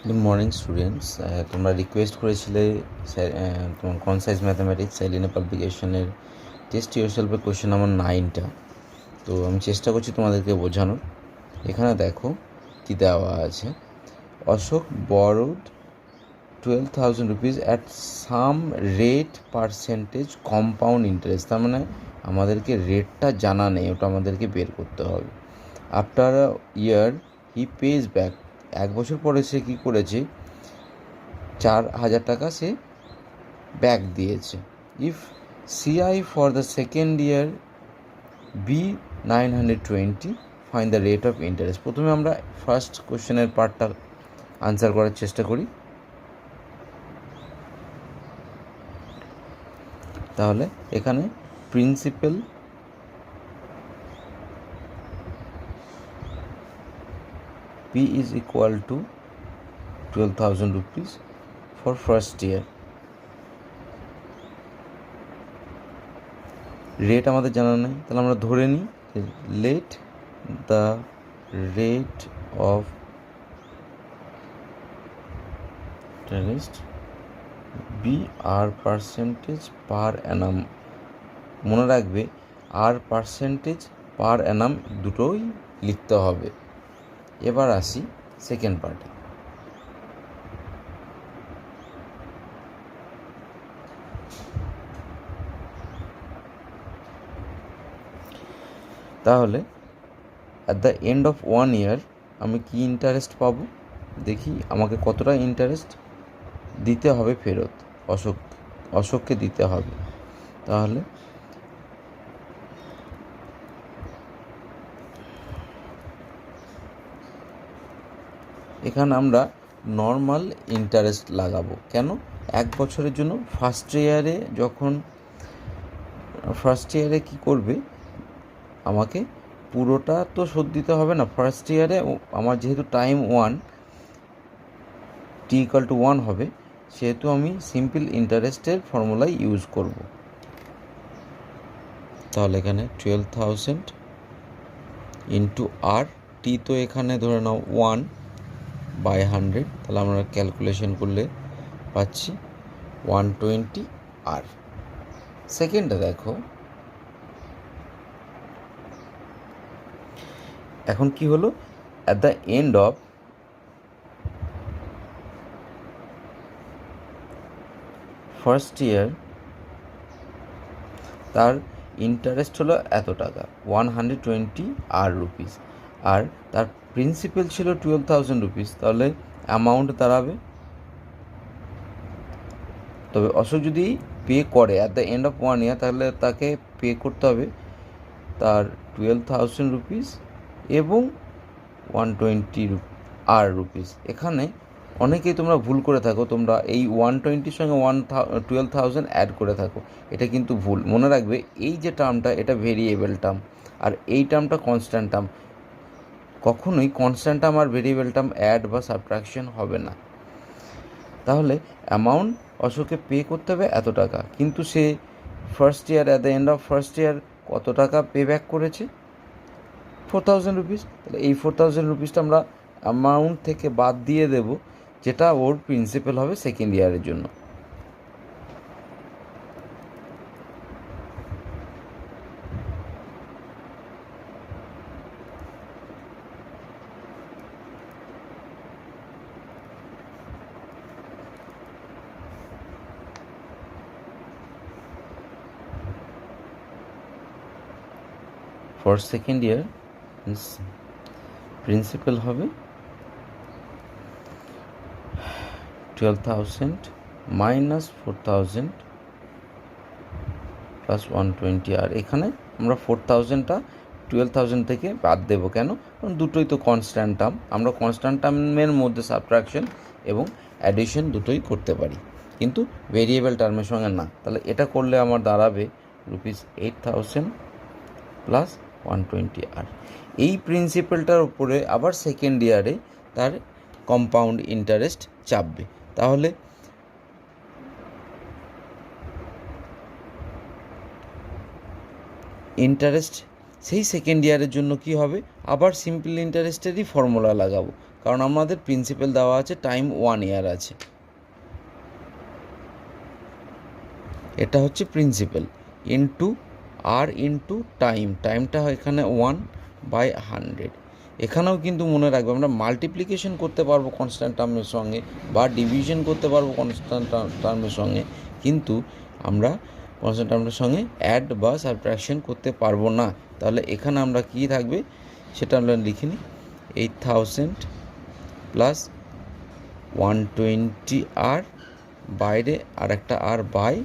Good morning students, তোমরা request করেছিলে তোমার কনসাইজ ম্যাথামেটিক্স সাইলিনা পাবলিকেশনের টেস্ট ইয়োরসেলফের কোয়েশ্চেন নাম্বার 9টা। তো আমি চেষ্টা করছি তোমাদেরকে বোঝানোর। এখানে দেখো কী দেওয়া আছে। Ashok borrowed 12,000 rupees at some rate percentage compound interest. তার মানে আমাদেরকে রেটটা জানা নেই, ওটা আমাদেরকে বের করতে হবে। After a year he pays back, এক বছর পরে সে কী করেছে, 4,000 টাকা সে ব্যাক দিয়েছে। If CI for the second year be 920, find the rate of interest. প্রথমে আমরা ফার্স্ট কোশ্চেনের পার্টটা আনসার করার চেষ্টা করি। তাহলে এখানে principal P is equal to 12,000 rupees for first year. Rate আমাদের জানা নেই, তাহলে আমরা ধরে নিই let the rate of interest be R percentage per annum. মনে রাখবে আর পার্সেন্টেজ পার অ্যানাম দুটোই লিখতে হবে। এবার আসি সেকেন্ড পার্টে। তাহলে অ্যাট দ্য এন্ড অফ 1 ইয়ার আমি কি ইন্টারেস্ট পাবো, দেখি আমাকে কতটা ইন্টারেস্ট দিতে হবে ফেরত, অশোককে দিতে হবে। তাহলে এখানে আমরা নর্মাল ইন্টারেস্ট লাগাবো। কেন? এক বছরের জন্য। ফার্স্ট ইয়ারে কি করবে, আমাকে পুরোটা তো শোধ দিতে হবে না। ফার্স্ট ইয়ারে আমার যেহেতু টাইম 1 t=1 হবে, সেহেতু আমি সিম্পল ইন্টারেস্টের ফর্মুলাই ইউজ করব। তাহলে এখানে 12,000 ইন্টু আর, টি তো এখানে ধরে নাও 1/100, তাহলে আমরা ক্যালকুলেশন করলে পাচ্ছি 120 আর। সেকেন্ডে দেখো এখন কি হলো, at the end of first ইয়ার তার ইন্টারেস্ট হলো এত টাকা, 120 আর রুপিস, আর তার প্রিন্সিপাল ছিল 12,000 রুপিস। তাহলে অ্যামাউন্ট দাঁড়াবে, তবে অশোক যদি পে করে অ্যাট দ্য এন্ড অফ 1 ইয়ার, তাহলে তাকে পে করতে হবে তার 12,000 রুপিস এবং 120 আর রুপিস। এখানে অনেকেই তোমরা ভুল করে থাকো, তোমরা এই 120-র সঙ্গে 12,000 অ্যাড করে থাকো, এটা কিন্তু ভুল। মনে রাখবে এই যে টার্মটা, এটা ভেরিয়েবল টার্ম, আর এই টার্মটা কনস্ট্যান্ট টার্ম। কখনোই কনস্ট্যান্ট টার্ম আর ভেরিয়েবল টার্ম অ্যাড বা সাবট্রাকশন হবে না। তাহলে অ্যামাউন্ট অশোককে পে করতে হবে এত টাকা, কিন্তু সে first year at the end of first year কত টাকা পে ব্যাক করেছে, 4,000 রুপিস। তাহলে এই 4,000 রুপিসটা আমরা অ্যামাউন্ট থেকে বাদ দিয়ে দেব, যেটা ওর প্রিন্সিপাল হবে সেকেন্ড ইয়ারের জন্য। ফর সেকেন্ড ইয়ার প্রিন্সিপাল হবে 12,000 মাইনাস 4,000 প্লাস 120 আর। এখানে আমরা 4,000টা 12,000 থেকে বাদ দেবো। কেন? কারণ দুটোই তো কনস্ট্যান্ট টার্ম, আমরা কনস্ট্যান্ট টার্মের মধ্যে সাবট্রাকশন এবং অ্যাডিশন দুটোই করতে পারি, কিন্তু ভেরিয়েবল টার্মের সঙ্গে না। তাহলে এটা করলে আমার দাঁড়াবে রুপিস 8,000 প্লাস 120 আর। এই প্রিন্সিপালটার উপরে আবার সেকেন্ড ইয়ারে তার কম্পাউন্ড ইন্টারেস্ট চাপবে। তাহলে ইন্টারেস্ট সেই সেকেন্ড ইয়ারের জন্য কি হবে, আবার সিম্পল ইন্টারেস্টেরই ফর্মুলা লাগাবো। কারণ আমাদের প্রিন্সিপাল দেওয়া আছে, টাইম 1 ইয়ার আছে, এটা হচ্ছে প্রিন্সিপাল ইন্টু আর ইন্টু টাইমটা হয় এখানে 1/100। এখানেও কিন্তু মনে রাখবে আমরা মাল্টিপ্লিকেশন করতে পারবো কনস্ট্যান্ট টার্মের সঙ্গে বা ডিভিশন করতে পারবো কনস্ট্যান্ট টার্মের সঙ্গে, কিন্তু আমরা কনস্ট্যান্ট টার্মের সঙ্গে অ্যাড বা সাবট্রাকশন করতে পারবো না। তাহলে এখানে আমরা কী থাকবে সেটা আমরা লিখে নিই, 8000 প্লাস 120 আর বাইরে আর একটা আর বাই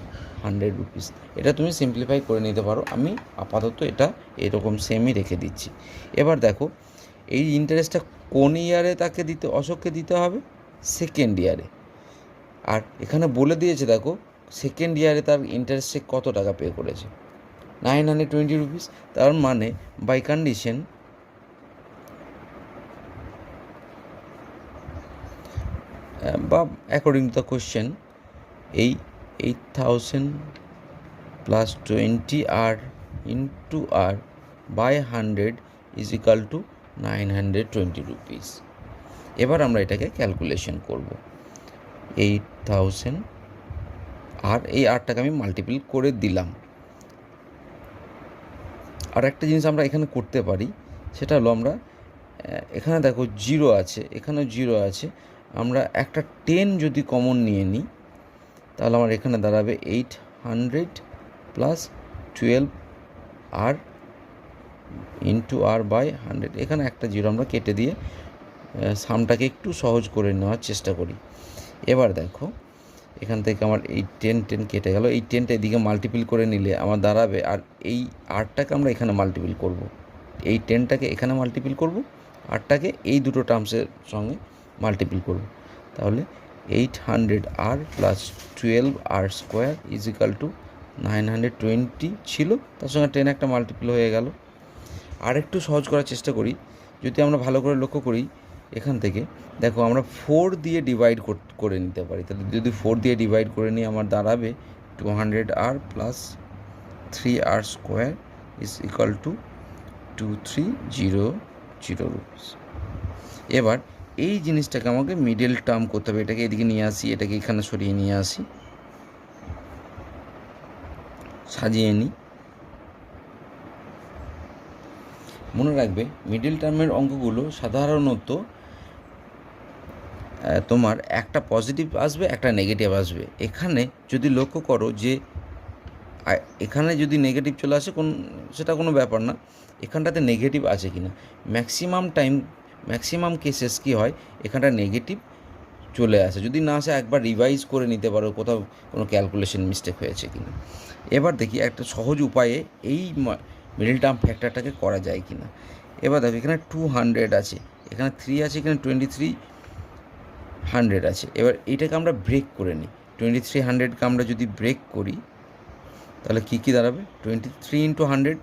100 রুপিস। এটা তুমি সিম্পলিফাই করে নিতে পারো, আমি আপাতত এটা এরকম সেমই রেখে দিচ্ছি। এবার দেখো এই ইন্টারেস্টটা কোন ইয়ারে তাকে দিতে, অশোককে দিতে হবে? সেকেন্ড ইয়ারে। আর এখানে বলে দিয়েছে দেখো সেকেন্ড ইয়ারে তার ইন্টারেস্টে কত টাকা পে করেছে, 920 রুপিস। তার মানে বাই কন্ডিশন বা অ্যাকর্ডিং টু দ্য কোয়েশ্চেন, এই 8000 plus 20 R into R by 100 is equal to 920 rupees. এবার আমরা এটাকে ক্যালকুলেশন করব। 8000 আর এই আরটাকে আমি মাল্টিপ্লাই করে দিলাম। আর একটা জিনিস আমরা এখানে করতে পারি, সেটা হলো আমরা এখানে দেখো 0 আছে, এখানেও 0 আছে, আমরা একটা 10 যদি কমন নিয়ে নিই তাহলে আমার এখানে দাঁড়াবে 800 plus 12 R into R by 100। এখানে একটা 0 আমরা কেটে দিয়ে সামটাকে একটু সহজ করে নেওয়ার চেষ্টা করি। এবার দেখো এখান থেকে আমার এই 10 কেটে গেল, এই 10টা এদিকে মাল্টিপ্ল করে নিলে আমার দাঁড়াবে, আর এই 8টাকে আমরা এখানে মাল্টিপ্ল করব, এই 10টাকে এখানে মাল্টিপ্ল করব, 8টাকে এই দুটো টার্মসের সঙ্গে মাল্টিপ্ল করব। তাহলে 800 r plus 12 r square is equal to 920 ছিল, তার সঙ্গে 10 একটা মাল্টিপ্ল হয়ে গেল। আর একটু সহজ করার চেষ্টা করি, যদি আমরা ভালো করে লক্ষ্য করি এখান থেকে দেখো আমরা 4 দিয়ে ডিভাইড করে নিতে পারি। তাহলে যদি 4 দিয়ে ডিভাইড করে নিই আমার দাঁড়াবে 200 r plus 3 r square is equal to 2300 rupees. এবার এই জিনিসটাকে আমাকে মিডল টার্ম করতে হবে, এটাকে এদিকে নিয়ে আসি, এটাকে এখানে সরিয়ে নিয়ে আসি, সাজিয়ে নিই। মনে রাখবে মিডল টার্মের অঙ্কগুলো সাধারণত তোমার একটা পজিটিভ আসবে, একটা নেগেটিভ আসবে। এখানে যদি লক্ষ্য করো যে এখানে যদি নেগেটিভ চলে আসে সেটা কোনো ব্যাপার না, এখানটাতে নেগেটিভ আছে কি না। ম্যাক্সিমাম কেসেস কী হয়, এখানটা নেগেটিভ চলে আসে। যদি না আসে একবার রিভাইজ করে নিতে পারো কোথাও কোনো ক্যালকুলেশন মিস্টেক হয়েছে কি না। এবার দেখি একটা সহজ উপায়ে এই মিডল টার্ম ফ্যাক্টরটাকে করা যায় কি না। এবার দেখো এখানে 200 আছে, এখানে 3 আছে, এখানে 2300 আছে। এবার এইটাকে আমরা ব্রেক করে নিই, 2300কে আমরা যদি ব্রেক করি তাহলে কী দাঁড়াবে, 23 ইন্টু 100,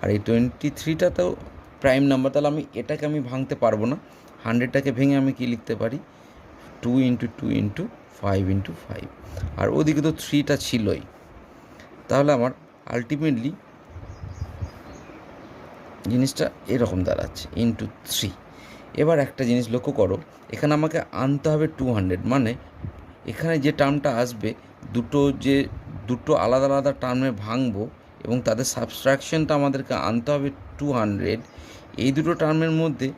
আর এই 23টা তো প্রাইম নাম্বার, তাহলে এটাকে আমি ভাঙতে পারবো না। 100টাকে ভেঙে আমি কি লিখতে পারি, 2 ইন্টু 2 ইন্টু 5 ইন্টু 5, আর ওদিকে তো 3টা ছিলই। তাহলে আমার আলটিমেটলি জিনিসটা এরকম দাঁড়াচ্ছে ইন্টু 3। এবার একটা জিনিস লক্ষ্য করো, এখানে আমাকে আনতে হবে 200, মানে এখানে যে টার্মটা আসবে দুটো আলাদা আলাদা টার্মে ভাঙবো এবং তাদের সাবস্ট্রাকশনটা আমাদেরকে আনতে হবে 200। এই দুটো টার্মের মধ্যে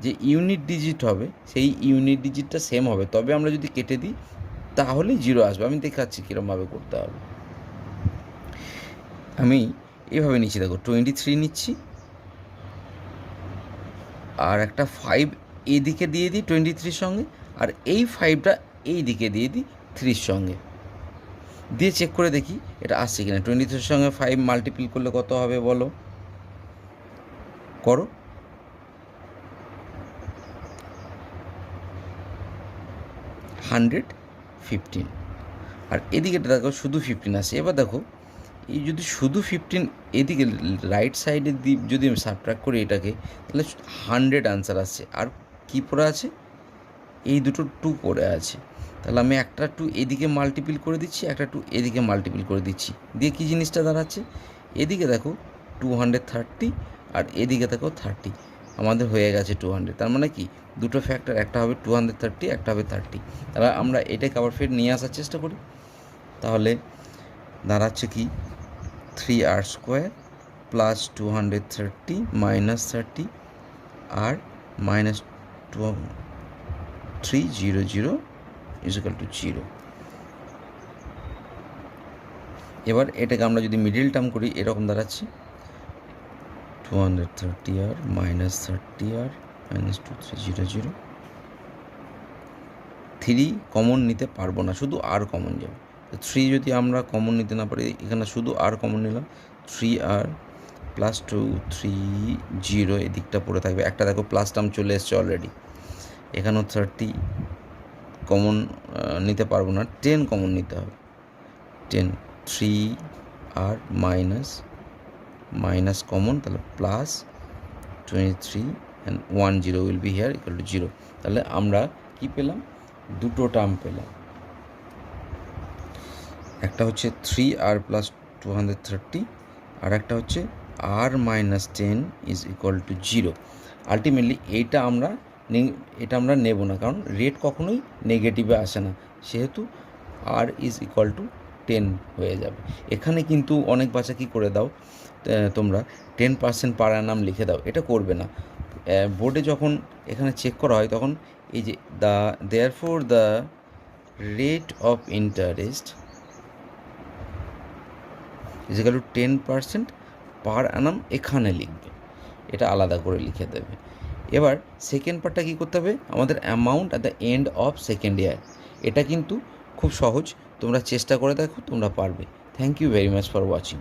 যে ইউনিট ডিজিট হবে সেই ইউনিট ডিজিটটা সেম হবে, তবে আমরা যদি কেটে দিই তাহলে 0 আসবে। আমি দেখাচ্ছি কীরকমভাবে করতে হবে। আমি এভাবে নিচ্ছি, দেখো 23 নিচ্ছি, আর একটা 5 এদিকে দিয়ে দিই 23-র সঙ্গে, আর এই 5টা এই দিকে দিয়ে দিই 3-র সঙ্গে, দিয়ে চেক করে দেখি এটা আসছে কিনা। 23-র সঙ্গে 5 মাল্টিপ্ল করলে কত হবে বলো, করো। 115, আর এদিকে দেখো শুধু 15 আসে। এবার দেখো এই যদি শুধু 15 এদিকে রাইট সাইডে যদি আমি সাবট্রাক্ট করি এটাকে, তাহলে 100 আনসার আসছে। আর কি পড়ে আছে, এই দুটো 2 পড়ে আছে। তাহলে আমি একটা 2 এদিকে মাল্টিপ্ল করে দিচ্ছি, একটা 2 এদিকে মাল্টিপ্ল করে দিচ্ছি, দিয়ে কী জিনিসটা দাঁড়াচ্ছে, এদিকে দেখো 230 আর এদিকে দেখো 30, আমাদের হয়ে গেছে 200। তার মানে কি দুটো ফ্যাক্টর, একটা হবে 230, একটা হবে 30। তাহলে আমরা এটাকে আবার ফের নিয়ে আসার চেষ্টা করি। তাহলে দাঁড়াচ্ছে কি 3r² plus 230 minus 30 R minus 300 equal to 0। এবার এটাকে আমরা যদি মিডিল টার্ম করি এরকম দাঁড়াচ্ছে 230r minus 30r minus 2300। 3 common নিতে পারবো না, শুধু আর কমন যাবে। তো 3 যদি আমরা কমন নিতে না পারি, এখানে শুধু আর কমন নিলাম, 3r প্লাস 230 এদিকটা পড়ে থাকবে। একটা দেখো প্লাস টার্ম চলে এসছে অলরেডি। এখানেও 30 কমন নিতে পারবো না, 10 কমন নিতে হবে। 10 3r মাইনাস কমন, তাহলে plus 23 and 10 will be here equal to 0। তাহলে আমরা কি পেলাম? দুটো টার্ম পেলাম। একটা হচ্ছে 3r প্লাস 230 আর একটা হচ্ছে r minus 10 is equal to 0। Ultimately এটা আমরা নেব না, কারণ রেট কখনোই নেগেটিভে আসে না, সেহেতু r ইজ ইকুয়াল টু 10 হয়ে যাবে। এখানে কিন্তু অনেক বাচ্চা কী করে দাও তোমরা 10% পার অ্যানাম লিখে দাও, এটা করবে না। বোর্ডে যখন এখানে চেক করা হয় তখন এই যে therefore the rate of interest is equal to 10% পার অ্যানাম এখানে লিখবে, এটা আলাদা করে লিখে দেবে। এবার সেকেন্ড পার্টটা কী করতে হবে? আমাদের amount at the end of second year. এটা কিন্তু খুব সহজ, তোমরা চেষ্টা করে দেখো, তোমরা পারবে। Thank you very much for watching.